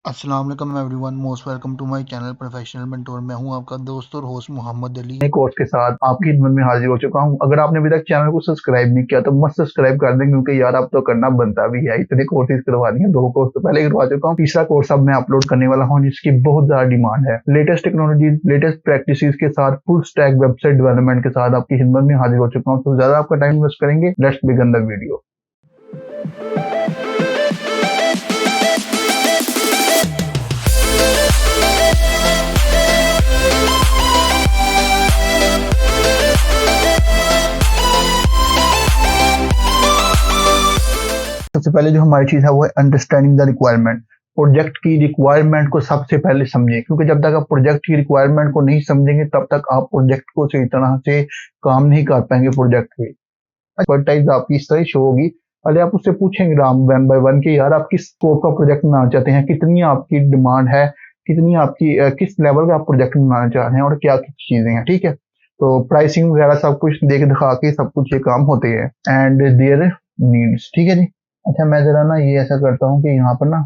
अस्सलाम वालेकुम everyone, most welcome to my channel professional mentor. मैं हूं आपका दोस्त और होस्ट मोहम्मद अली। नए कोर्स के साथ आपकी खिदमत में हाजिर हो चुका हूं। अगर आपने अभी तक चैनल को सब्सक्राइब नहीं किया तो मस्त सब्सक्राइब कर दें, क्योंकि यार अब तो करना बनता भी है। इतने कोर्सेज करवा दिए, 2 कोर्स तो पहले करवा चुका हूं, तीसरा कोर्स अब मैं अपलोड करने वाला हूं जिसकी बहुत ज्यादा डिमांड है। लेटेस्ट टेक्नोलॉजी, लेटेस्ट प्रैक्टिसेस के साथ फुल स्टैक वेबसाइट डेवलपमेंट के साथ आपकी खिदमत में हाजिर हो चुका हूं। तो ज्यादा आपका टाइम वेस्ट करेंगे, लेट्स बिगिन द वीडियो। सबसे पहले जो हमारी चीज है वो है अंडरस्टैंडिंग द रिक्वायरमेंट। प्रोजेक्ट की रिक्वायरमेंट को सबसे पहले समझें, क्योंकि जब तक आप प्रोजेक्ट की रिक्वायरमेंट को नहीं समझेंगे तब तक आप प्रोजेक्ट को सही तरह से काम नहीं कर पाएंगे। प्रोजेक्ट पे एक्सपर्टाइज आपकी इस तरह शो होगी। पहले आप उससे पूछेंगे राम वन बाय वन कि यार आप किस स्कोप का प्रोजेक्ट बनाना चाहते हैं, कितनी आपकी डिमांड है, कितनी आपकी किस लेवल का आप प्रोजेक्ट बनाना चाह रहे हैं और क्या क्या चीजें हैं। ठीक है, तो प्राइसिंग वगैरह सब कुछ देख दिखा के सब कुछ ये काम होते हैं एंड देयर नीड्स। ठीक है जी। अच्छा, मैं जरा ना ये ऐसा करता हूँ कि यहाँ पर ना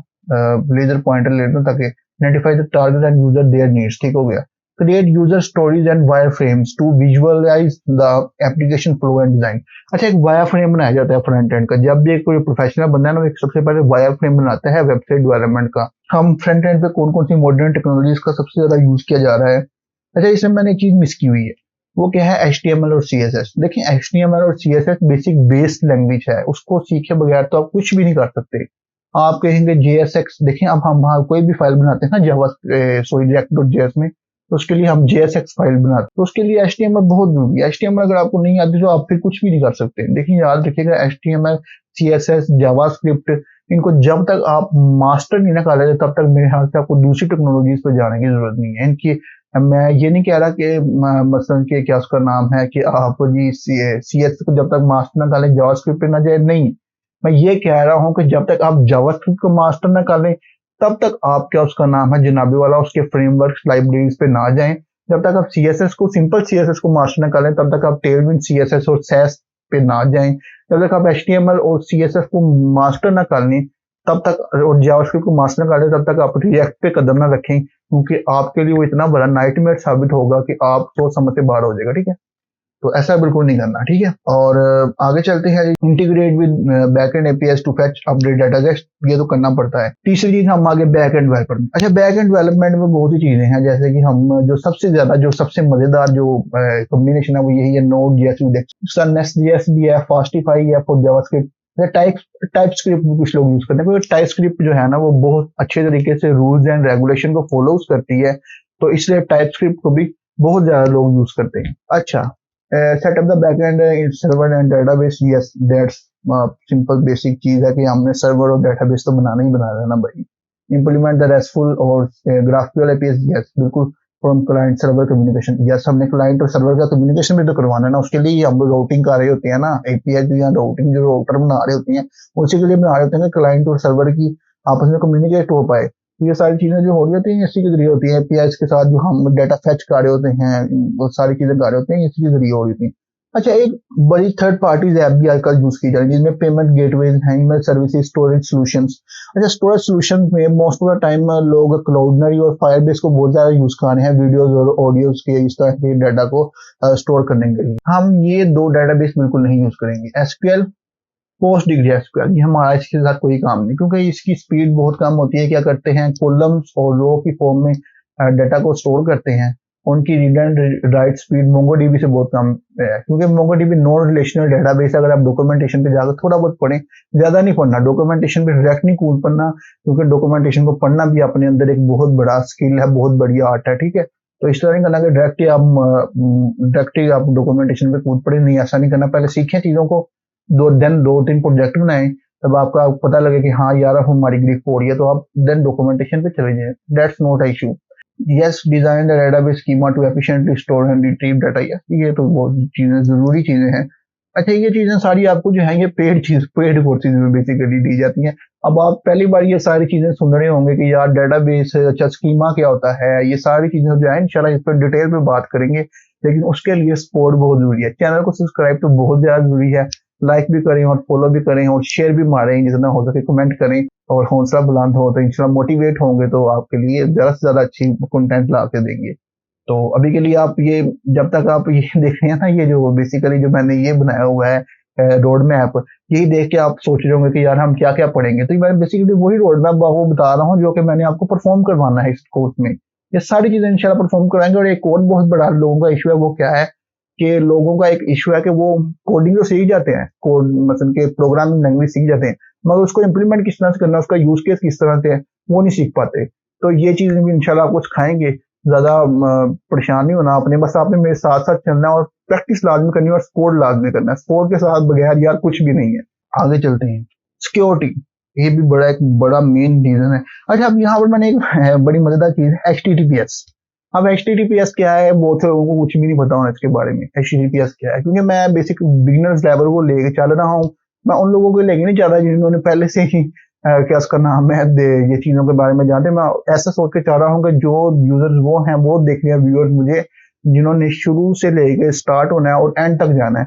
लेजर पॉइंटर लेता हूँ ताकि identify the target end user their needs. ठीक हो गया। Create user stories and wireframes to visualise the application flow and design. अच्छा, एक वायर फ्रेम बनाया जाता है फ्रंट एंड का। जब भी कोई प्रोफेशनल बंदा है ना, एक सबसे पहले वायर फ्रेम बनाता है वेबसाइट डेवलपमेंट का। हम फ्रंट एंड पे कौन कौन सी मॉडर्न टेक्नोलॉजीज का सबसे ज्यादा यूज किया जा रहा है। अच्छा, इसमें मैंने एक चीज मिस की हुई है, वो क्या है, HTML और CSS। देखिए, HTML और CSS बेसिक बेस लैंग्वेज है, उसको सीखे बगैर तो आप कुछ भी नहीं कर सकते। आप कहेंगे JSX, देखिए अब हम कोई भी फाइल बनाते हैं ना जावा सॉरी react.js में, तो उसके लिए हम JSX फाइल बनाते हैं, तो उसके लिए HTML बहुत जरूरी है। HTML अगर आपको नहीं आती तो आप फिर कुछ भी नहीं कर सकते। देखिए, याद रखिएगा, HTML, CSS, जावास्क्रिप्ट, इनको जब तक आप मास्टर नहीं ना कर लेते तब तक मेरे ख्याल से आपको दूसरी टेक्नोलॉजीज पे जाने की जरूरत नहीं है इनकी। मैं ये नहीं कह रहा कि मसलन के क्या उसका नाम है कि आप जी CS को जब तक मास्टर ना कर लें जावास्क्रिप्ट पे ना जाए, नहीं। मैं ये कह रहा हूँ कि जब तक आप जावास्क्रिप्ट को मास्टर ना कर लें तब तक आप क्या उसका नाम है जनाबी वाला उसके फ्रेमवर्क लाइब्रेरीज पे ना जाएं। जब तक आप CSS को, सिंपल CSS को मास्टर ना कर लें तब तक आप टेलविंड CSS और सैस पे ना जाएं। जब तक आप HTML और CSS को मास्टर ना कर लें तब तक, और जावास्क्रिप्ट को मास्टर ना कर लें तब तक आप रिएक्ट पे कदम ना रखें, क्योंकि आपके लिए वो इतना बड़ा नाइटमेयर साबित होगा कि आप सोच समझ से बाहर हो जाएगा। ठीक है, तो ऐसा बिल्कुल नहीं करना। ठीक है, और आगे चलते हैं। Integrate with backend APIs to fetch update data, ये तो करना पड़ता है। तीसरी चीज, हम आगे बैक एंड डेवलपमेंट। अच्छा, बैक एंड डेवलपमेंट में बहुत सी चीजें हैं, जैसे कि हम जो सबसे ज्यादा, जो सबसे मजेदार जो कॉम्बिनेशन है वो यही है, Node.js with Next.js भी है, फास्टिफाई है फॉर जावास्क्रिप्ट। टाइप स्क्रिप्ट भी कुछ लोग यूज करते हैं, क्योंकि टाइप स्क्रिप्ट जो है ना वो बहुत अच्छे तरीके से रूल्स एंड रेगुलेशन को फॉलो करती है, तो इसलिए टाइप स्क्रिप्ट को भी बहुत ज्यादा लोग यूज करते हैं। अच्छा, set up the backend server and database, yes that's simple basic चीज है कि हमने सर्वर और डेटाबेस तो बनाना ही बनाना है ना भाई। इम्प्लीमेंट द रेस्टफुल और ग्राफक्यूएल APIs, यस बिल्कुल। From client server communication, yes हमने क्लाइंट और सर्वर का कम्युनिकेशन भी तो करवाना है ना, उसके लिए हम राउटिंग कर रहे होते हैं ना, API या राउटिंग जो राउटर बना रहे होते हैं उसी के लिए बना रहे होते हैं कि क्लाइंट और सर्वर की आपस में कम्युनिकेट हो पाए। तो ये सारी चीजें जो हो रही होती हैं इसी के जरिए होती हैं। APIs के साथ जो हम डेटा फेच कर रहे होते हैं, वो सारी चीजें कर रहे होते हैं, इसी के जरिए हो रही होती हैं। अच्छा, एक बड़ी थर्ड पार्टीज ऐप भी आजकल यूज की जा रही है, जिसमें पेमेंट गेटवेज हैं, ईमेल सर्विसेज, स्टोरेज सॉल्यूशंस। अच्छा, स्टोरेज सॉल्यूशन में मोस्ट ऑफ द टाइम लोग क्लाउडनरी और फायरबेस को बहुत ज्यादा यूज कर रहे हैं वीडियोस और ऑडियोज के इस तरह के डाटा को स्टोर करने के लिए। हम ये दो डाटाबेस बिल्कुल नहीं यूज करेंगे। SQL, पोस्ट डिग्री SQL, ये हमारा इसके साथ कोई काम नहीं, क्योंकि इसकी स्पीड बहुत कम होती है। क्या करते हैं, कॉलम्स और रो की फॉर्म में डाटा को स्टोर करते हैं। उनकी read and right speed MongoDB से बहुत कम है, क्योंकि MongoDB नॉन रिलेशनल डेटाबेस। अगर आप डॉक्यूमेंटेशन पे जाकर थोड़ा बहुत पढ़ें, ज्यादा नहीं पढ़ना, डॉक्यूमेंटेशन पे डायरेक्ट नहीं कूद पढ़ना, क्योंकि डॉक्यूमेंटेशन को पढ़ना भी अपने अंदर एक बहुत बड़ा स्किल है, बहुत बड़ी आर्ट है। ठीक है, तो इस तरह नहीं करना कि डायरेक्ट ही आप डॉक्यूमेंटेशन पे कूद पड़े, नहीं, ऐसा नहीं करना। पहले सीखें चीजों को, दो तीन प्रोजेक्ट बनाएं, तब आपका पता लगे कि हाँ यार अब हमारी ग्रिप हो रही है, तो आप देन डॉक्यूमेंटेशन पे चले जाएं। That's not a issue. Yes, design the database schema to efficiently store and retrieve data, ये तो बहुत चीजें, जरूरी चीजें हैं। अच्छा, ये चीजें सारी आपको जो है ये पेड कोर्सेज में बेसिकली दी जाती हैं। अब आप पहली बार ये सारी चीजें सुन रहे होंगे कि यार डेटाबेस, अच्छा स्कीमा क्या होता है, ये सारी चीजें जो है इंशाल्लाह इस पर डिटेल में बात करेंगे, लेकिन उसके लिए सपोर्ट बहुत जरूरी है। चैनल को सब्सक्राइब तो बहुत ज्यादा जरूरी है, लाइक भी करें और फॉलो भी करें और शेयर भी मारें, जितना हो सके कमेंट करें और हौसला बुलंद हो तो इंशाल्लाह मोटिवेट होंगे तो आपके लिए ज़्यादा से ज़्यादा अच्छी कंटेंट ला के देंगे। तो अभी के लिए आप ये जब तक आप ये देख रहे हैं ना, ये जो बेसिकली जो मैंने ये बनाया हुआ है रोड मैप, यही देख के आप सोच रहे होंगे कि यार हम क्या-क्या पढ़ेंगे। तो मैं बेसिकली वही रोड मैप वो बता रहा हूँ जो कि मैंने आपको परफॉर्म करवाना है इस कोर्स में। ये सारी चीज़ें इंशाल्लाह परफॉर्म कराएँगे। और एक और बहुत बड़ा लोगों का इश्यू है, वो क्या है कि लोगों का एक इश्यू है कि वो कोडिंग तो सीख जाते हैं, कोड मतलब के प्रोग्रामिंग लैंग्वेज सीख जाते हैं, मगर उसको इम्प्लीमेंट किस तरह से करना है, उसका यूज़ केस किस तरह से है, वो नहीं सीख पाते। तो ये चीज़ें भी इंशाल्लाह आपको सिखाएँगे। ज़्यादा परेशान नहीं होना आपने, बस आपने मेरे साथ-साथ चलना है और प्रैक्टिस लाज़मी करनी है और सपोर्ट लाज़मी करना है। सपोर्ट के साथ बगैर यार कुछ भी नहीं है। आगे चलते हैं। सिक्योरिटी, ये भी एक बड़ा मेन रीज़न है। अच्छा, अब यहाँ पर मैंने एक बड़ी मज़ेदार चीज़ है, एचटीटीपीएस। अब एचटीटीपीएस क्या है, बहुत से लोगों को कुछ भी नहीं पता होना इसके बारे में। एचटीटीपीएस क्या है? क्योंकि मैं बेसिक बिगिनर्स लेवल को लेके चल रहा हूँ। मैं उन लोगों को लेके नहीं चल रहा जिन्होंने पहले से ही क्या उसका नाम है ये चीज़ों के बारे में जानते हैं। मैं ऐसा सोच के चाह रहा हूँ कि जो यूज़र्स वो हैं वो देख लें, व्यूअर्स मुझे, जिन्होंने शुरू से लेके स्टार्ट होना है और एंड तक जाना है।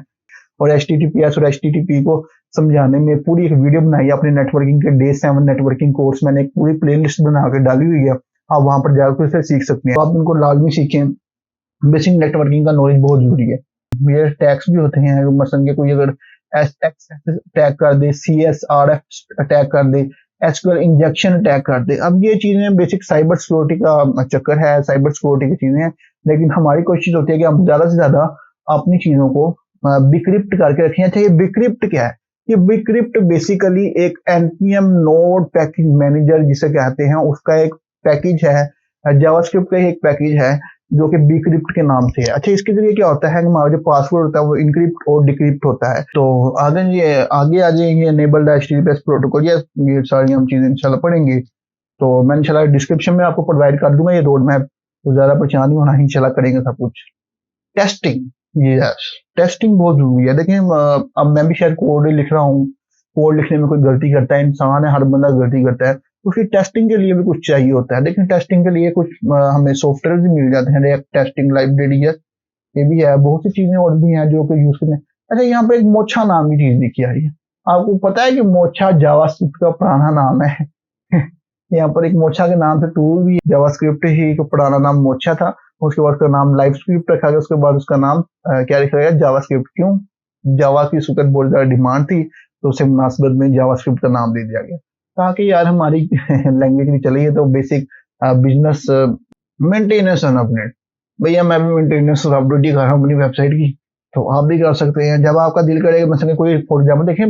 और एचटीटीपीएस और एचटीटीपी को समझाने में पूरी एक वीडियो बनाई है अपने नेटवर्किंग के डे 7 नेटवर्किंग कोर्स। मैंने एक पूरी प्लेलिस्ट बना के डाली हुई है, आप वहां पर जाकर उसे सीख सकते हैं। तो आप उनको लाजमी सीखें। बेसिक नेटवर्किंग का नॉलेज बहुत जरूरी है। ये टैग्स भी होते हैं, मसलन के कोई अगर एसएक्स अटैक कर दे, सीएसआरएफ अटैक कर दे, एसक्यूएल इंजेक्शन अटैक कर दे। अब ये चीजें बेसिक साइबर सिक्योरिटी का चक्कर है, साइबर सिक्योरिटी की चीजें हैं। लेकिन हमारी कोशिश होती है कि हम ज्यादा से ज्यादा अपनी चीजों को बिक्रिप्ट करके रखें। अच्छा, ये बिक्रिप्ट क्या है? ये बिक्रिप्ट बेसिकली एक एनपीएम नोड पैकेज मैनेजर जिसे कहते हैं, उसका एक पैकेज है, जावास्क्रिप्ट का ही एक पैकेज है जो कि बिक्रिप्ट के नाम से है। अच्छा, इसके जरिए क्या होता है कि हमारा जो पासवर्ड होता है वो इनक्रिप्ट और डिक्रिप्ट होता है। तो आगे आ जाएंगे एनेबल्ड एचटीटीपीएस प्रोटोकॉल, ये सारी हम चीजें इंशाल्लाह पढ़ेंगे। तो मैं इंशाल्लाह डिस्क्रिप्शन में आपको प्रोवाइड कर दूंगा ये रोड मैप, तो ज्यादा परेशान नहीं होना, इंशाल्लाह करेंगे सब कुछ। टेस्टिंग, यस, टेस्टिंग बहुत जरूरी है। देखिए अब मैं भी शायद कोड लिख रहा हूँ, कोड लिखने में कोई गलती करता है, इंसान है, हर बंदा गलती करता है, तो फिर टेस्टिंग के लिए भी कुछ चाहिए होता है। लेकिन टेस्टिंग के लिए कुछ हमें सॉफ्टवेयर भी मिल जाते हैं, रिएक्ट टेस्टिंग लाइब्रेरी है, ये भी है, बहुत सी चीजें और भी हैं जो कि यूज करते हैं। अच्छा, यहाँ पे एक मोच्छा नाम की चीज लिखी आ रही है, आपको पता है कि मोच्छा जावास्क्रिप्ट का पुराना नाम है। यहाँ पर एक मोच्छा के नाम से टूल भी, जावास्क्रिप्ट ही का पुराना नाम मोच्छा था, उसके बाद उसका नाम लाइव स्क्रिप्ट रखा गया, उसके बाद उसका नाम क्या रखा गया, जावास्क्रिप्ट। क्यों? जावा की सुकत बहुत ज्यादा डिमांड थी, तो उसे मुनासिबत में जावास्क्रिप्ट का नाम दे दिया गया, ताकि यार हमारी लैंग्वेज भी चली है। तो बेसिक बिजनेस मेंटेनेंस है अपने, भैया मैं भी मेंटेनेंस अपडेट कर रहा हूँ अपनी वेबसाइट की, तो आप भी कर सकते हैं जब आपका दिल करेगा। मतलब कोई फॉर एग्जाम्पल देखें,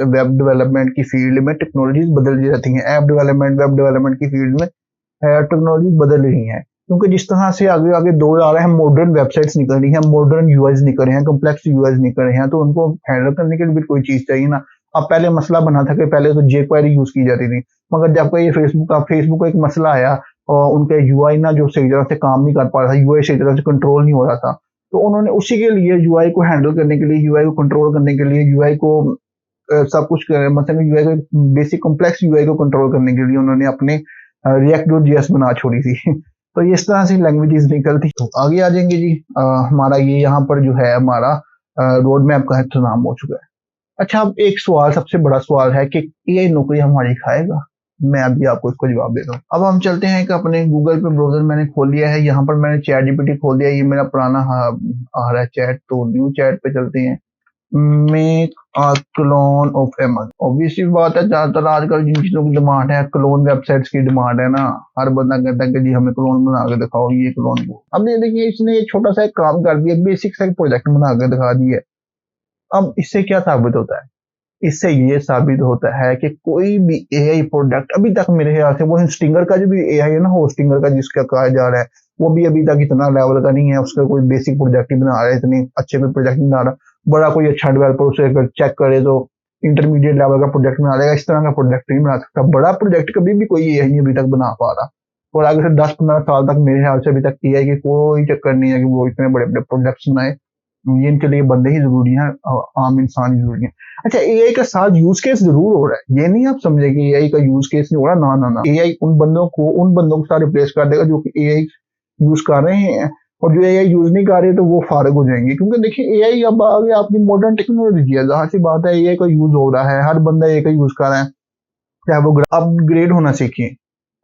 वेब डेवलपमेंट की फील्ड में टेक्नोलॉजीज बदल रहती हैं, ऐप डेवलपमेंट, वेब डेवलपमेंट की फील्ड में टेक्नोलॉजी बदल रही है, क्योंकि जिस तरह से आगे आगे दौर आ रहे हैं, मॉडर्न वेबसाइट्स निकल रही हैं, मॉडर्न यूआईज निकल रहे हैं, कॉम्प्लेक्स यूआईज निकल रहे हैं, तो उनको हैंडल करने के लिए भी कोई चीज चाहिए ना। अब पहले मसला बना था कि पहले तो जेक्वेरी यूज की जाती थी, मगर जब ये फेसबुक का एक मसला आया और उनके यूआई ना जो सही तरह से काम नहीं कर पा रहा था, यूआई सही तरह से कंट्रोल नहीं हो रहा था, तो उन्होंने उसी के लिए यूआई को हैंडल करने के लिए, यूआई को कंट्रोल करने के लिए, यूआई को सब कुछ मतलब यूआई को बेसिक कॉम्प्लेक्स यूआई को कंट्रोल करने के लिए उन्होंने अपने React.js बना छोड़ी थी। तो इस तरह से लैंग्वेजेस निकलती। तो आगे आ जाएंगे जी, हमारा ये यहाँ पर जो है हमारा रोड मैप का नाम हो चुका है। अच्छा, अब एक सवाल, सबसे बड़ा सवाल है कि ये नौकरी हमारी खाएगा? मैं अभी आपको इसको जवाब देता हूँ। अब हम चलते हैं कि अपने गूगल पे ब्राउजर मैंने खोल लिया है, यहाँ पर मैंने चैट जीपीटी खोल लिया, ये मेरा पुराना आ रहा है चैट, तो न्यू चैट पे चलते हैं। Make a clone of Amazon. Obviously बात है, ज्यादातर आजकल जिन चीजों की डिमांड है, क्लोन वेबसाइट्स की डिमांड है ना, हर बंदा कहता है कि जी हमें क्लोन बना के दिखाओ, ये क्लोन वो। अब ये देखिए, इसने एक छोटा सा एक काम कर दिया, बेसिक सा एक प्रोजेक्ट बना के दिखा दिया। अब इससे क्या साबित होता है? इससे ये साबित होता है कि कोई भी एआई प्रोडक्ट अभी तक मेरे ख्याल से, वो स्टिंगर का जो भी एआई है ना, होस्टिंगर का जिसका कहा जा रहा है, वो भी अभी तक इतना लेवल का नहीं है, उसका कोई बेसिक प्रोजेक्ट ही बना रहा है, इतने अच्छे पे प्रोजेक्ट नहीं बना रहा। बड़ा कोई अच्छा डेवलपर उसे अगर चेक करे तो इंटरमीडिएट लेवल का प्रोजेक्ट बना लेगा, इस तरह का प्रोजेक्ट नहीं बना सकता। बड़ा प्रोजेक्ट कभी भी कोई एआई नहीं अभी तक बना पा रहा, और आगे से 10-15 साल तक मेरे ख्याल से अभी तक एआई की कोई चक्कर नहीं है कि वो इतने बड़े बड़े प्रोजेक्ट्स बनाए। ये इनके लिए बंदे ही जरूरी हैं, आम इंसान ही जरूरी है। अच्छा, एआई का साथ यूज केस जरूर हो रहा है, ये नहीं आप समझे कि एआई का यूज केस नहीं हो रहा, ना ना ना। एआई उन बंदों के साथ रिप्लेस कर देगा जो कि एआई यूज कर रहे हैं, और जो एआई यूज नहीं कर रहे तो वो फारग हो जाएंगे, क्योंकि देखिए एआई अब आगे आपकी मॉडर्न टेक्नोलॉजी है, जहाँ सी बात है एआई का यूज हो रहा है, हर बंदा एआई का यूज कर रहा है, चाहे वो अपग्रेड होना सीखें,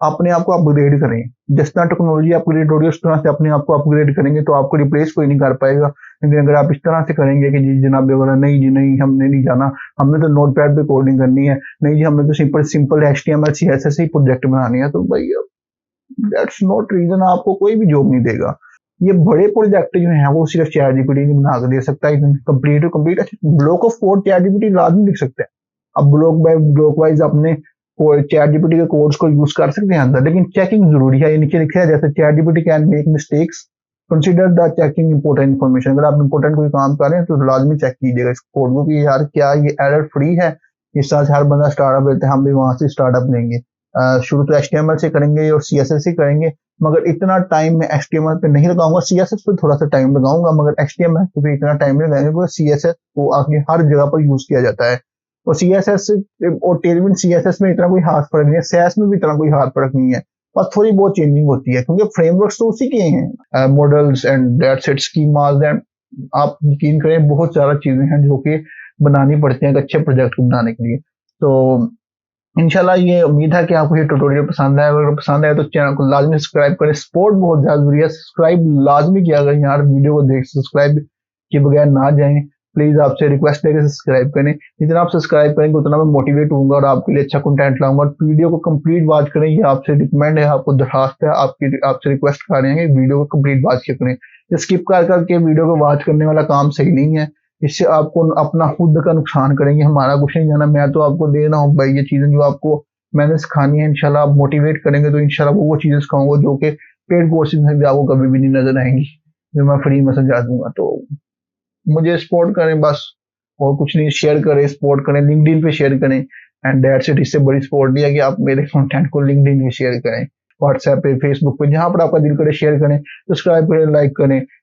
अपने आप को अपग्रेड करें। जिस तरह टेक्नोलॉजी अपग्रेड हो रही है उस तरह से अपने आप को अपग्रेड करेंगे तो आपको रिप्लेस कोई नहीं कर पाएगा। लेकिन अगर आप इस तरह से करेंगे कि जी जनाब वगैरह नहीं जी नहीं हमने नहीं जाना, हमने तो नोट पैड पे कोडिंग करनी है, नहीं जी हमने तो सिंपल सिंपल HTML CSS ही प्रोजेक्ट बनानी है, तो भाई दैट्स नॉट रीजन, आपको कोई भी जॉब नहीं देगा। ये बड़े प्रोजेक्ट जो हैं वो सिर्फ चैट जीपीटी नहीं बना के दे सकता है, कंप्लीट टू कंप्लीट। अच्छा block of code chat GPT लाजमी लिख सकते हैं, अब ब्लॉक बाय ब्लॉक वाइज अपने चैट जीपीटी के कोड्स को यूज कर सकते हैं अंदर, लेकिन चेकिंग जरूरी है। ये नीचे लिखा है जैसे chat GPT can make mistakes, consider the checking important information. अगर आप इंपोर्टेंट कोई काम कर रहे हैं तो लाजमी चेक कीजिएगा इस कोड को कि यार क्या ये एरर फ्री है। इस तरह से हर बंदा स्टार्टअप लेते हैं, हम भी वहां से स्टार्टअप लेंगे। शुरू तो HTML से करेंगे और CSS से करेंगे, मगर इतना टाइम मैं HTML पे नहीं लगाऊंगा, CSS पे थोड़ा सा टाइम लगाऊंगा, मगर HTML पे इतना टाइम नहीं लगाएंगे क्योंकि CSS को आगे हर जगह पर यूज किया जाता है। और CSS और टेलविंड CSS में इतना कोई हाथ फर्क नहीं है, SAS में भी इतना कोई हाथ फर्क नहीं है, बस थोड़ी बहुत चेंजिंग होती है क्योंकि फ्रेमवर्क्स तो उसी के हैं, models and that's it, schemas and आप यकीन करें बहुत सारा चीजें हैं जो कि बनानी पड़ती हैं एक अच्छे प्रोजेक्ट को बनाने के लिए। तो इंशाल्लाह ये उम्मीद है कि आपको ये ट्यूटोरियल पसंद आए, अगर पसंद आए तो चैनल को लाजमी सब्सक्राइब करें, सपोर्ट बहुत ज्यादा जरूरी है, सब्सक्राइब लाजमी किया अगर यार वीडियो को देख सब्सक्राइब के बगैर ना जाएं, प्लीज आपसे रिक्वेस्ट है कि सब्सक्राइब करें। जितना आप सब्सक्राइब करेंगे उतना मैं मोटिवेट होऊंगा और आपके लिए अच्छा कंटेंट लाऊंगा। और वीडियो को कंप्लीट वॉच करें, ये आपसे रिकमेंड है, आपको दरखास्त है, आपसे रिक्वेस्ट कर रहे हैं कि वीडियो को कंप्लीट वॉच करें। स्किप कर करके वीडियो को वॉच करने वाला काम सही नहीं है, इससे आपको अपना खुद का नुकसान करेंगे, हमारा कुछ नहीं जाना। मैं तो आपको दे रहा हूँ भाई ये चीजें जो आपको मैंने सिखानी है, इंशाल्लाह आप मोटिवेट करेंगे तो इंशाल्लाह वो चीजें सिखाऊंगा जो कि पेड कोर्सेज में भी आपको कभी भी नहीं नजर आएंगी, जो मैं फ्री में समझा दूंगा। तो मुझे सपोर्ट करें बस, और कुछ नहीं, शेयर करें, सपोर्ट करें, लिंक्डइन पे शेयर करें एंड दैट्स इट। इससे बड़ी सपोर्ट नहीं है कि आप मेरे कंटेंट को लिंक्डइन पे शेयर करें, व्हाट्सएप पे, फेसबुक पे, जहां पर आपका दिल करे शेयर करें, सब्सक्राइब करें, लाइक करें।